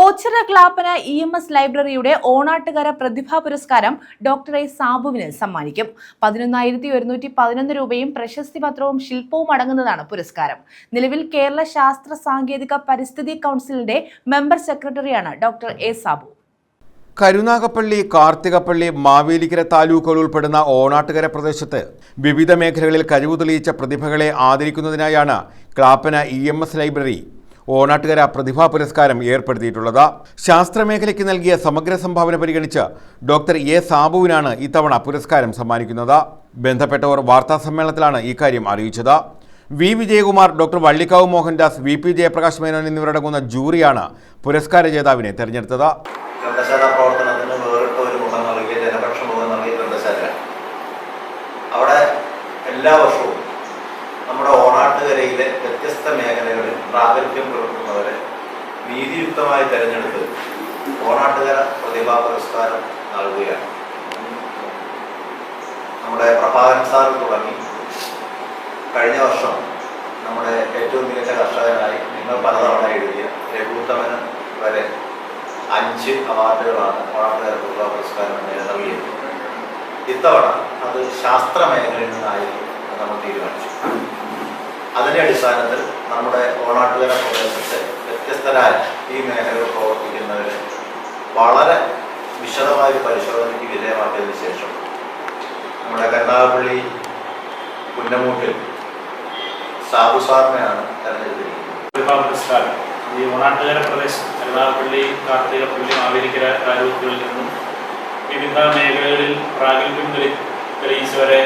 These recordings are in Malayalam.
ഓച്ചിറ ക്ലാപ്പന EMS ലൈബ്രറിയുടെ ഓണാട്ടുകര പ്രതിഭാ പുരസ്കാരം ഡോക്ടർ എ സാബുവിന് സമ്മാനിക്കും. 11,111 രൂപയും പ്രശസ്തി പത്രവും ശില്പവും അടങ്ങുന്നതാണ് പുരസ്കാരം. നിലവിൽ കേരള ശാസ്ത്ര സാങ്കേതിക പരിസ്ഥിതി കൗൺസിലിന്റെ മെമ്പർ സെക്രട്ടറിയാണ് ഡോക്ടർ എ സാബു. കരുനാഗപ്പള്ളി, കാർത്തികപ്പള്ളി, മാവേലിക്കര താലൂക്കുകൾ ഉൾപ്പെടുന്ന ഓണാട്ടുകര പ്രദേശത്ത് വിവിധ മേഖലകളിൽ കഴിവ് തെളിയിച്ച പ്രതിഭകളെ ആദരിക്കുന്നതിനായാണ് ക്ലാപ്പന EMS ലൈബ്രറി ഓണാട്ടുകര പ്രതിഭാ പുരസ്കാരം ഏർപ്പെടുത്തിയിട്ടുള്ളത്. ശാസ്ത്രമേഖലയ്ക്ക് നൽകിയ സമഗ്ര സംഭാവന പരിഗണിച്ച് ഡോക്ടർ എ സാബുവിനാണ് ഇത്തവണ പുരസ്കാരം സമ്മാനിക്കുന്നത്. ബന്ധപ്പെട്ടവർ വാർത്താസമ്മേളനത്തിലാണ് ഇക്കാര്യം അറിയിച്ചത്. V Vijayakumar, doctor Vallikkavu Mohandas, VP Jayaprakash Menon എന്നിവരടങ്ങുന്ന ജൂറിയാണ് പുരസ്കാര ജേതാവിനെ തെരഞ്ഞെടുത്തത്. ഗ്രന്ഥശാല പ്രവർത്തനത്തിന് വേറിട്ട ഒരു മുഖം നൽകിയ ജനപക്ഷ മുഖം നൽകിയ ഗ്രന്ഥശാല അവിടെ എല്ലാ വർഷവും നമ്മുടെ ഓണാട്ടുകരയിലെ വ്യത്യസ്ത മേഖലകളിൽ പ്രാഗൽഭ്യം പുലർത്തുന്നവരെ നീതിയുക്തമായി തെരഞ്ഞെടുത്ത് ഓണാട്ടുകര പ്രതിഭാ പുരസ്കാരം നൽകുകയാണ്. നമ്മുടെ പ്രഭാകരൻ സാർ തുടങ്ങി കഴിഞ്ഞ വർഷം നമ്മുടെ ഏറ്റവും മികച്ച കർഷകനായി നിങ്ങൾ പലതവണ എഴുതിയ രഘുത്തമന് വരെ 5 അവാർഡുകളാണ് ഓണാട്ടുകര പ്രതിഭാ പുരസ്കാരം നൽകിയത്. ഇത്തവണ അത് ശാസ്ത്ര മേഖലയിൽ നിന്നായിരിക്കും നമ്മൾ തീരുമാനിച്ചു. അതിൻ്റെ അടിസ്ഥാനത്തിൽ നമ്മുടെ ഓണാട്ടുകര പ്രദേശത്തെ വ്യത്യസ്തരായ ഈ മേഖലയിൽ പ്രവർത്തിക്കുന്നവരെ വളരെ വിശദമായ പരിശോധനയ്ക്ക് വിധേയമാക്കിയതിനു ശേഷം നമ്മുടെ കരുനാഗപ്പള്ളി പുന്നമൂട്ടിൽ സാബു സാറിനെയാണ് തെരഞ്ഞെടുത്തിരിക്കുന്നത്. ഈ ഓണാട്ടുകര പ്രദേശം കരുനാഗപ്പള്ളി, കാർത്തികപ്പള്ളി, മാവേലിക്കര താലൂക്കുകളിൽ നിന്നും വിവിധ മേഖലകളിൽ പ്രാഗൽഭ്യം തെളിയിച്ചവരെ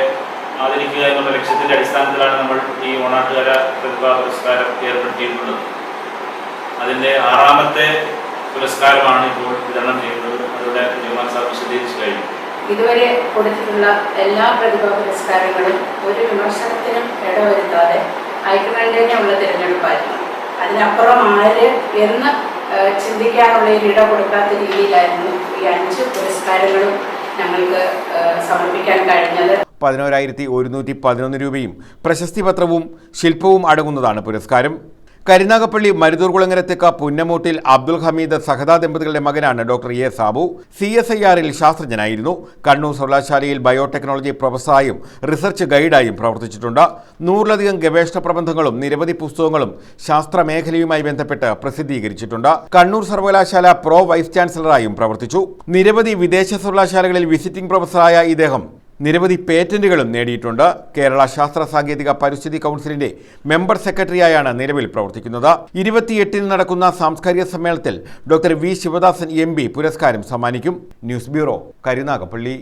ആദരിക്കുക എന്നുള്ള ലക്ഷ്യത്തിൻ്റെ അടിസ്ഥാനത്തിലാണ് നമ്മൾ ഈ ഓണാട്ടുകര പ്രതിഭാ പുരസ്കാരം ഏർപ്പെടുത്തിയിട്ടുള്ളത്. അതിൻ്റെ 6ാമത്തെ പുരസ്കാരമാണ് ഇപ്പോൾ വിതരണം ചെയ്യുന്നത്. അതിലൂടെ ജയമാൻ സാർ വിശദീകരിച്ചു കഴിഞ്ഞു. ഇതുവരെ കൊടുത്തിട്ടുള്ള എല്ലാ പ്രതിഭാ പുരസ്കാരങ്ങളും ഒരു വിമർശനത്തിനും ഇടവരുത്താതെ ഐക്യകണ്ഠേനയുള്ള തിരഞ്ഞെടുപ്പായിരുന്നു. അതിനപ്പുറം ആര് എന്ന് ചിന്തിക്കാനുള്ള ഒരു ഇട കൊടുക്കാത്ത രീതിയിലായിരുന്നു ഈ 5 പുരസ്കാരങ്ങളും ഞങ്ങൾക്ക് സമർപ്പിക്കാൻ കഴിഞ്ഞത്. 11,111 രൂപയും പ്രശസ്തി പത്രവും ശില്പവും അടങ്ങുന്നതാണ് പുരസ്കാരം. കരുനാഗപ്പള്ളി മരുതൂർകുളങ്ങരത്തേക്ക് പുന്നമൂട്ടിൽ അബ്ദുൽ ഹമീദ് സഹദ ദമ്പതികളുടെ മകനാണ് ഡോക്ടർ എ സാബു. CSIR-ൽ ശാസ്ത്രജ്ഞനായിരുന്നു. കണ്ണൂർ സർവകലാശാലയിൽ ബയോടെക്നോളജി പ്രൊഫസറായും റിസർച്ച് ഗൈഡായും പ്രവർത്തിച്ചിട്ടുണ്ട്. 100-ലധികം ഗവേഷണ പ്രബന്ധങ്ങളും നിരവധി പുസ്തകങ്ങളും ശാസ്ത്രമേഖലയുമായി ബന്ധപ്പെട്ട് പ്രസിദ്ധീകരിച്ചിട്ടുണ്ട്. കണ്ണൂർ സർവകലാശാല പ്രോ വൈസ് ചാൻസലറായും പ്രവർത്തിച്ചു. നിരവധി വിദേശ സർവകലാശാലകളിൽ വിസിറ്റിംഗ് പ്രൊഫസറായ ഇദ്ദേഹം നിരവധി പേറ്റന്റുകളും നേടിയിട്ടുണ്ട്. കേരള ശാസ്ത്ര സാങ്കേതിക പരിസ്ഥിതി കൗൺസിലിന്റെ മെമ്പർ സെക്രട്ടറിയായാണ് നിലവിൽ പ്രവർത്തിക്കുന്നത്. 28-ന് നടക്കുന്ന സാംസ്കാരിക സമ്മേളനത്തിൽ ഡോക്ടർ വി ശിവദാസൻ MP പുരസ്കാരം സമ്മാനിക്കും. News bureau, Karunagappally.